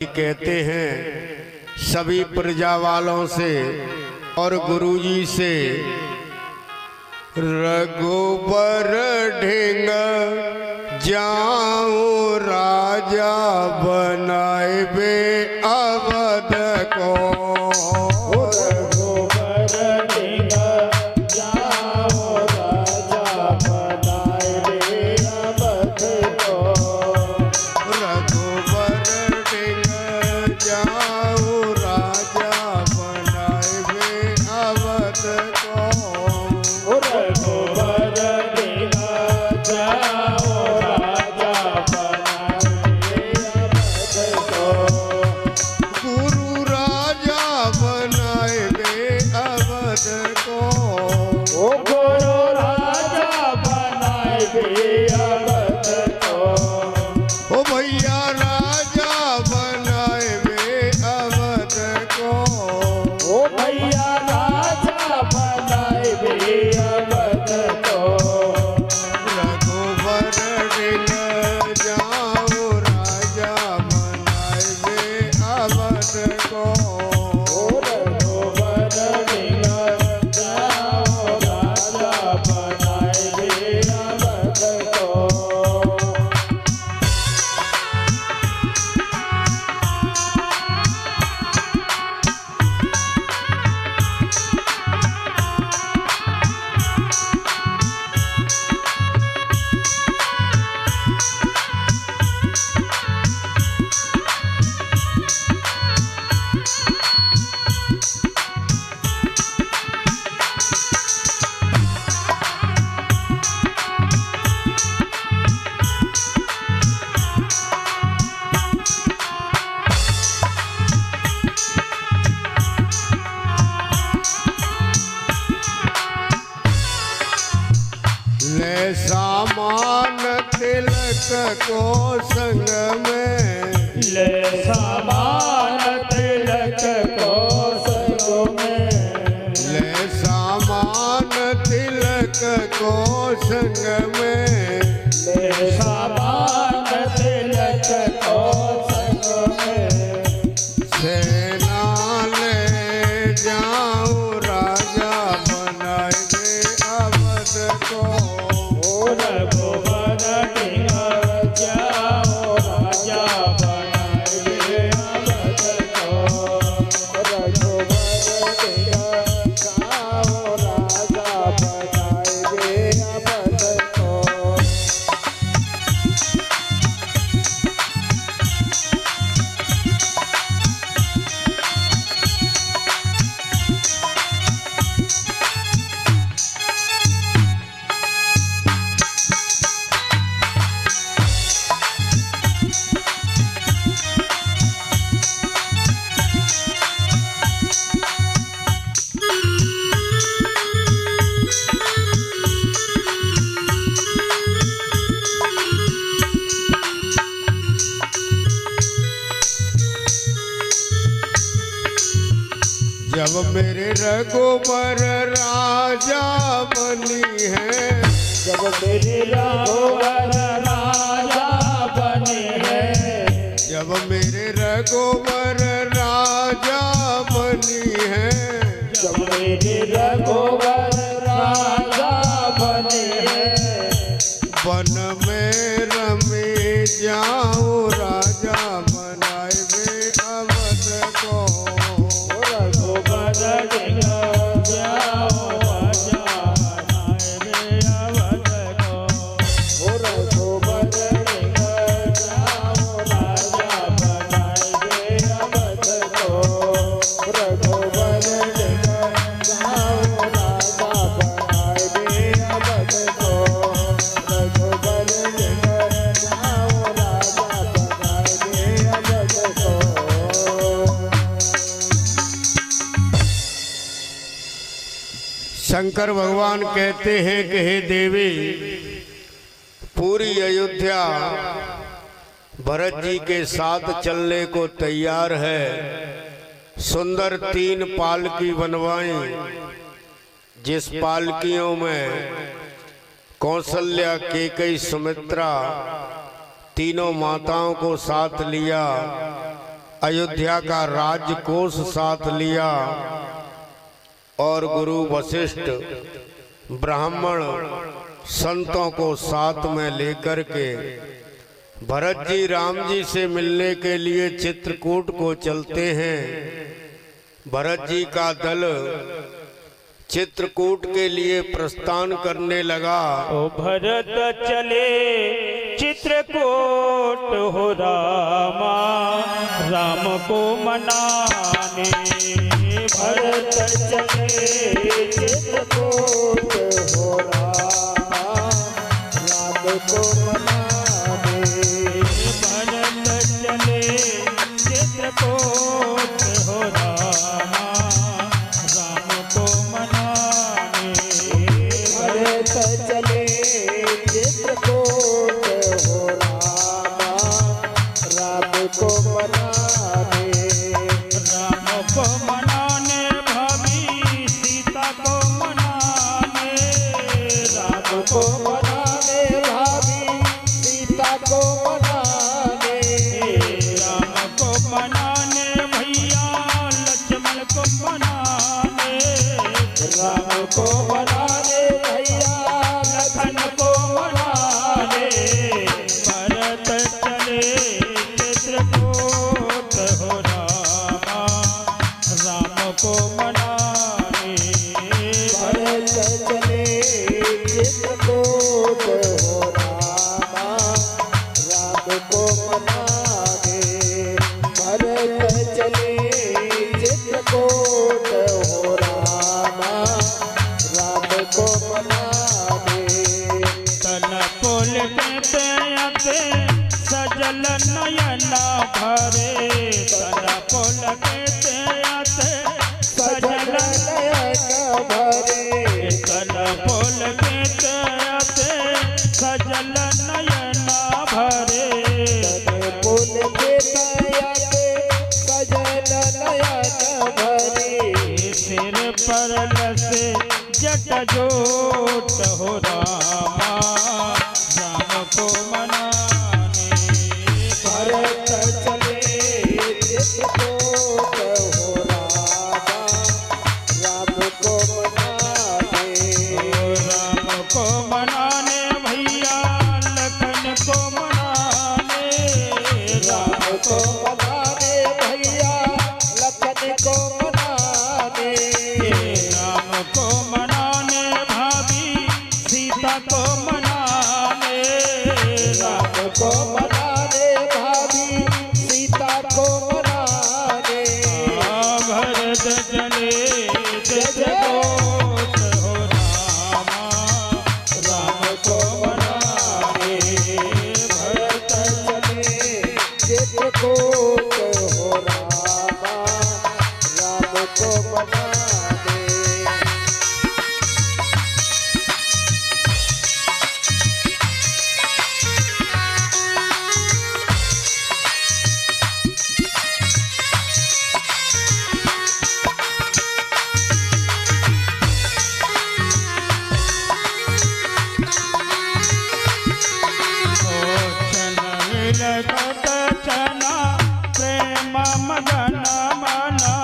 कहते हैं सभी प्रजा वालों से और गुरुजी से, रघुबर ढिंग जाऊं राजा बनाए बे अवध को। ले सामान तिलक को संग में, ले सामान तिलक को संग में, ले सामान तिलक को संग में, ले सामान तिलक को संग में, सेना ले जाऊं राजा बनाए दे अवध को। रघुबर ढिंग जाओ राजा बनाए बे अवध को। रघुबर ढिंग जाओ राजा बनाए बे अवध को। जब मेरे रघुबर राजा बनी है, जब मेरे रघुबर राजा बने हैं, जब मेरे रघुबर राजा बनी है, जब मेरे रघुबर राजा बने हैं, वन में रमे जाऊं राजा बनाए बे अवध को। रघुबर ढिंग जाओ राजा बनाए बे अवध को। रघुबर ढिंग जाओ राजा बनाए बे अवध को। रघुबर ढिंग जाओ राजा बनाए बे अवध को। रघुबर ढिंग जाओ राजा बनाए बे अवध को। शंकर भगवान कहते हैं कि हे देवी, पूरी अयोध्या भरत जी के साथ चलने को तैयार है। सुंदर 3 पालकी बनवाई, जिस पालकियों में कौशल्या, कैकेयी, सुमित्रा तीनों माताओं को साथ लिया अयोध्या का राजकोष साथ लिया और गुरु वशिष्ठ ब्राह्मण संतों को साथ में लेकर के भरत जी राम जी से मिलने के लिए चित्रकूट को चलते हैं। भरत जी का दल चित्रकूट के लिए प्रस्थान करने लगा। ओ भरत चले चित्रकूट हो रामा, राम को मनाने। भरत चले चित्रकूट हो रामा, राम को मनाने। भरत चले चित्रकूट हो रामा, राम को मनाने। भरत चले चित्रकूट हो रामा, राम को मनाने। राम को मनाने भाभी सीता को मनाने। राम को मनाने भाभी सीता को मनाने। राम को मनाने भैया लक्ष्मण को मनाने। राम को मनाने भैया लखन को मनाने। भरत चले चित्रकूट हो रामा, राम को मनाने। भरत चले चित्रकूट हो रामा, राम को मनाने। भरत चले चित्रकूट हो रामा, राम को मनाने। तन पुल कहते आते सजल नयना भरे। तन पुल कहते आते सजल नयना भरे। तन पुल कहते आते सजल नयना भरे। तन पुल कहते आते सजल नयना भरे। सिर पर लसे जट जोट हो रामा, राम को मनाने। भरत चले चित्रकूट हो रामा, राम को मनाने। राम को मनाने भैया लखन को मनाने। राम को मनाने भैया लखन को मनाने। राम को मनाने भाभी सीता को मनाने। राम को मनाने भाभी सीता को मनाने। भरत चले चित्रकूट हो रामा, राम को मनाने। भरत चले चित्रकूट हो रामा, राम को मनाने। चना प्रेम मगन मना।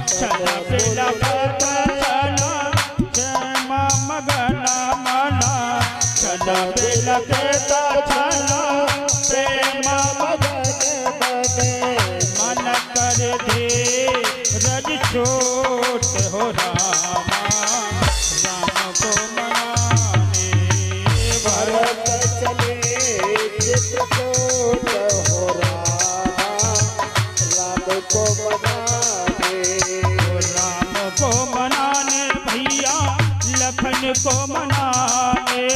चना बिलखत चना प्रेम मगन मना। चना बिलखत चना प्रेम मगन मने। मन कर धीरज छोट हो रामा, राम को मनाने। भरत चले चित्रकूट हो रामा, राम को मनाने। राम को मनाने भैया लखन को मनाने।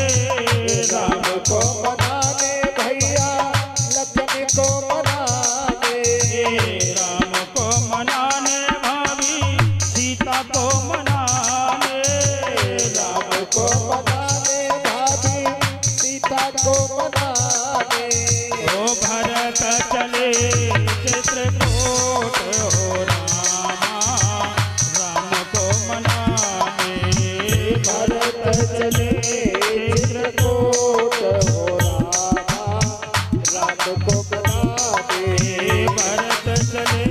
राम को मनाने भैया लखन को मनाने। राम को मनाने भाभी सीता को मनाने। राम को मनाने भाभी सीता को मनाने। ओ भरत चले चित्रकूट हो रामा, राम को मनाने। भरत चले चित्रकूट हो रामा, राम को मनाने। भरत चले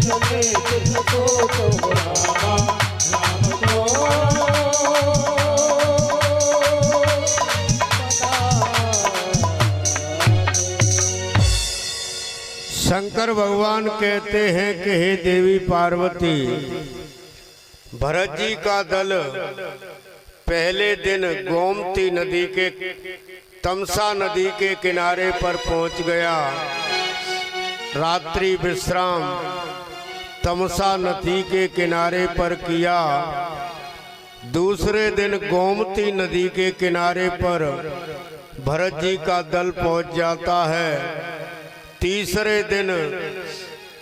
चले जिसको तो रामा राम को शंकर भगवान कहते हैं कि हे देवी पार्वती, भरत जी का दल पहले दिन गोमती नदी के तमसा नदी के किनारे पर पहुंच गया। रात्रि विश्राम तमसा नदी के किनारे पर किया। दूसरे दिन गोमती नदी के किनारे पर भरत जी का दल पहुंच जाता है। तीसरे दिन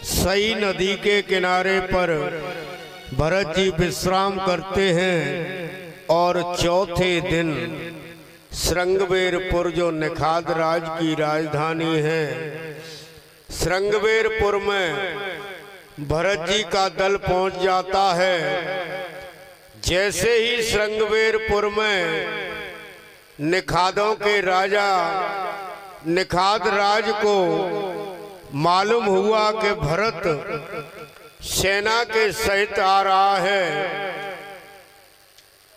सई नदी के किनारे पर भरत जी विश्राम करते हैं और चौथे दिन श्रृंगवेरपुर जो निखाद राज की राजधानी है, श्रृंगवेरपुर में भरत जी का दल पहुंच जाता है। जैसे ही श्रृंगवेरपुर में निखादों के राजा निखाद राज को मालूम हुआ कि भरत सेना के सहित आ रहा है,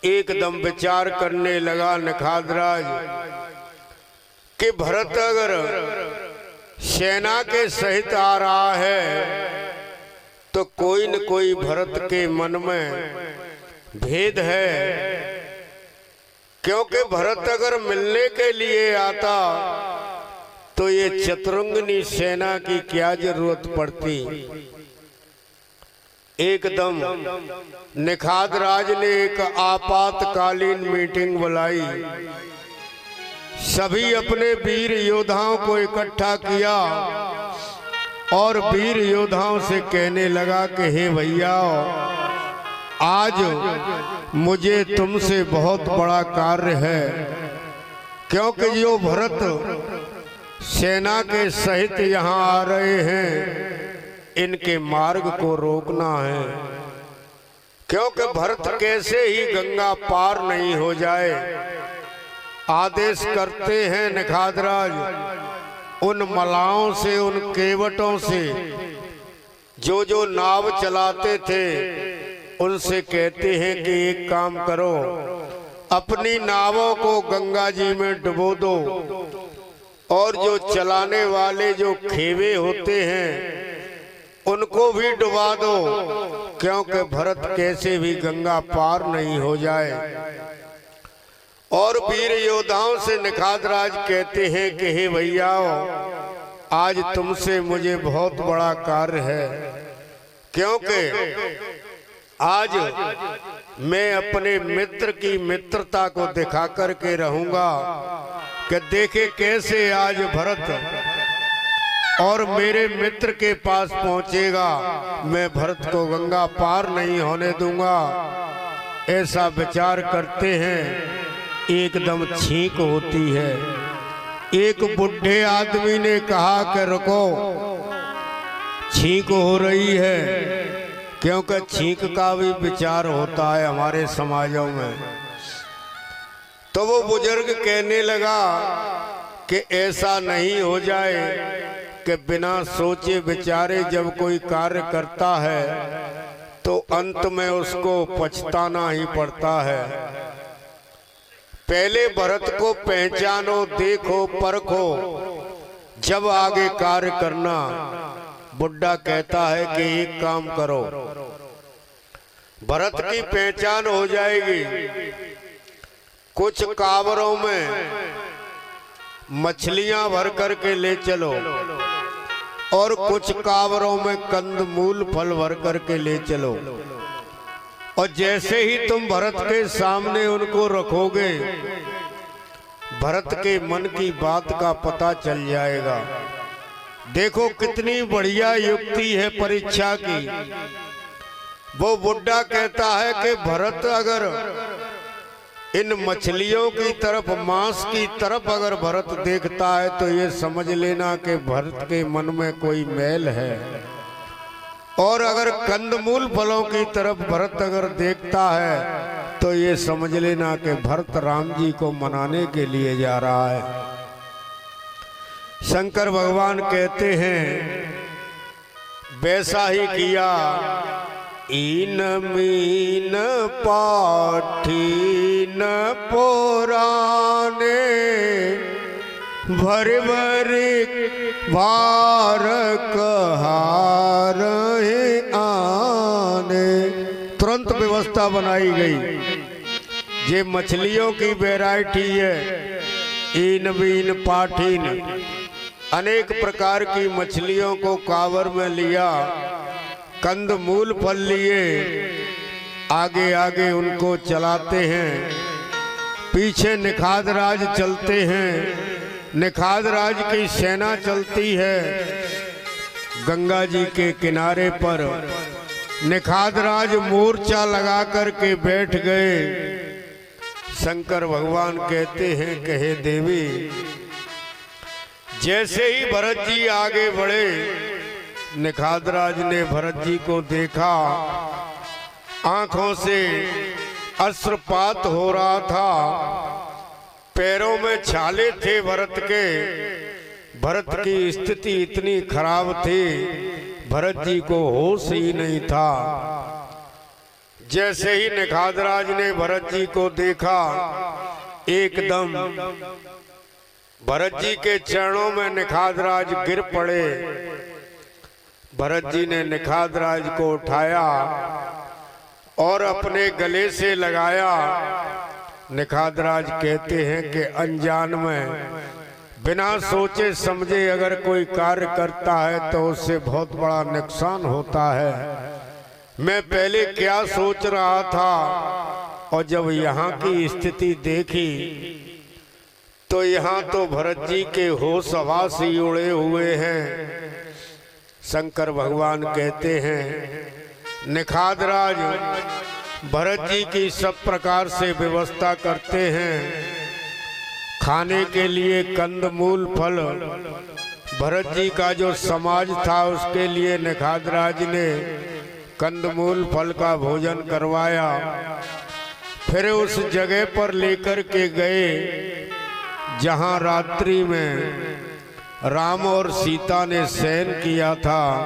एकदम विचार करने लगा निखाद राज कि भरत अगर सेना के सहित आ रहा है तो कोई न कोई भरत के मन में भेद है, क्योंकि भरत अगर मिलने के लिए आता तो ये चतुरंगनी सेना की क्या जरूरत पड़ती। एकदम निखाद राज ने एक आपातकालीन मीटिंग बुलाई। सभी अपने वीर योद्धाओं को इकट्ठा किया और वीर योद्धाओं से कहने लगा कि हे भैया, आज मुझे तुमसे बहुत बड़ा कार्य है, क्योंकि जो भरत सेना के सहित यहाँ आ रहे हैं इनके मार्ग को रोकना है, क्योंकि भरत कैसे ही गंगा पार नहीं हो जाए। आदेश करते हैं निखाद राज उन मलाओं से, उन केवटों से जो जो नाव चलाते थे उनसे कहते हैं कि एक काम करो, अपनी नावों को गंगा जी में डुबो दो और जो चलाने वाले जो खेवे होते हैं उनको भी डुबा दो, क्योंकि भरत कैसे भी गंगा पार नहीं हो जाए। और वीर योद्धाओं से निखाद राज कहते हैं कि हे भैया, आज तुमसे मुझे बहुत बड़ा कार्य है, क्योंकि आज मैं अपने मित्र की मित्रता को दिखा करके रहूंगा कि देखे कैसे आज भरत और मेरे मित्र के पास पहुंचेगा, मैं भरत को गंगा पार नहीं होने दूंगा। ऐसा विचार करते हैं, एकदम छींक होती है। एक बुढ़े आदमी ने कहा कि रुको, छींक हो रही है, क्योंकि छींक का भी विचार होता है हमारे समाजों में। तो वो बुजुर्ग कहने लगा कि ऐसा नहीं हो जाए कि बिना सोचे विचारे जब कोई कार्य करता है तो अंत में उसको पछताना ही पड़ता है। पहले भरत को पहचानो, देखो, परखो, जब आगे कार्य करना। बुड्ढा कहता है कि एक काम करो, भरत की पहचान हो जाएगी, कुछ कावरों में मछलियां भर करके ले चलो और कुछ कावरों में कंदमूल फल भर करके ले चलो, और जैसे ही तुम भरत के सामने उनको रखोगे, भरत के मन की बात का पता चल जाएगा। देखो कितनी बढ़िया युक्ति है परीक्षा की। वो बुड्ढा कहता है कि भरत अगर इन मछलियों की तरफ, मांस की तरफ अगर भरत देखता है तो ये समझ लेना कि भरत के मन में कोई मैल है, और अगर कंदमूल फलों की तरफ भरत अगर देखता है तो ये समझ लेना कि भरत राम जी को मनाने के लिए जा रहा है। शंकर भगवान कहते हैं वैसा ही किया। इन मीन पाठीन पुराने भर भर भार कहार आने। तुरंत व्यवस्था बनाई गई। ये मछलियों की वैरायटी है, इन बीन पाठीन, अनेक प्रकार की मछलियों को कांवर में लिया, कंद मूल फल लिए, आगे आगे उनको चलाते हैं, पीछे निखाद राज चलते हैं। निखाद राज की सेना चलती है। गंगा जी के किनारे पर निखाद राज मोर्चा लगा करके बैठ गए। शंकर भगवान कहते हैं, कहे देवी, जैसे ही भरत जी आगे बढ़े, निखाद राज ने भरत जी को देखा, आंखों से अश्रुपात हो रहा था, पैरों में छाले थे भरत के। भरत की स्थिति इतनी खराब थी, भरत जी को होश ही नहीं था। जैसे ही निखाद राज ने भरत जी को देखा, एकदम भरत जी के चरणों में निखाद राज गिर पड़े। भरत जी ने निखाद राज को उठाया और अपने गले से लगाया। निखाद राज कहते हैं कि अनजान में बिना सोचे समझे अगर कोई कार्य करता है तो उससे बहुत बड़ा नुकसान होता है। मैं पहले क्या सोच रहा था, और जब यहाँ की स्थिति देखी तो यहाँ तो भरत जी के होश हवास ही उड़े हुए हैं। शंकर भगवान कहते हैं, निखाद राज भरत जी की सब प्रकार से व्यवस्था करते हैं। खाने के लिए कंदमूल फल, भरत जी का जो समाज था उसके लिए निखाद राज ने कंदमूल फल का भोजन करवाया। फिर उस जगह पर लेकर के गए जहां रात्रि में राम और सीता ने शयन किया था।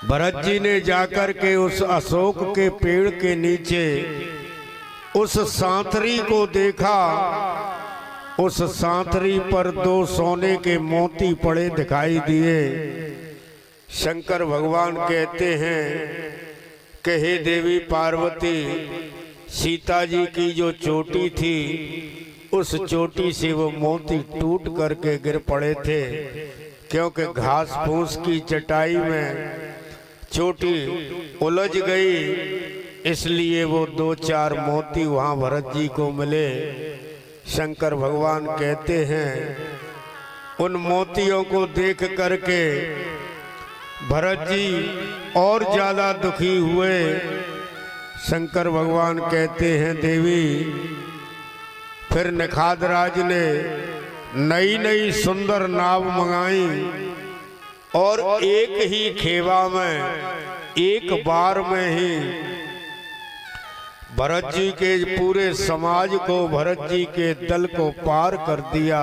भरत जी ने जाकर के उस अशोक के पेड़ के नीचे उस सांथरी को देखा। उस सांथरी पर 2 सोने के मोती पड़े दिखाई दिए। शंकर भगवान कहते हैं कि हे देवी पार्वती, सीता जी की जो चोटी थी उस चोटी से वो मोती टूट करके गिर पड़े थे, क्योंकि घास फूस की चटाई में चोटी उलझ गई, इसलिए वो 2-4 मोती वहाँ भरत जी को मिले। शंकर भगवान कहते हैं, उन मोतियों को देख करके भरत जी और ज्यादा दुखी हुए। शंकर भगवान कहते हैं, देवी, फिर निखाद राज ने नई नई सुंदर नाव मंगाई और एक ही खेवा में, एक बार में ही भरत जी के पूरे समाज को, भरत जी के दल को पार कर दिया।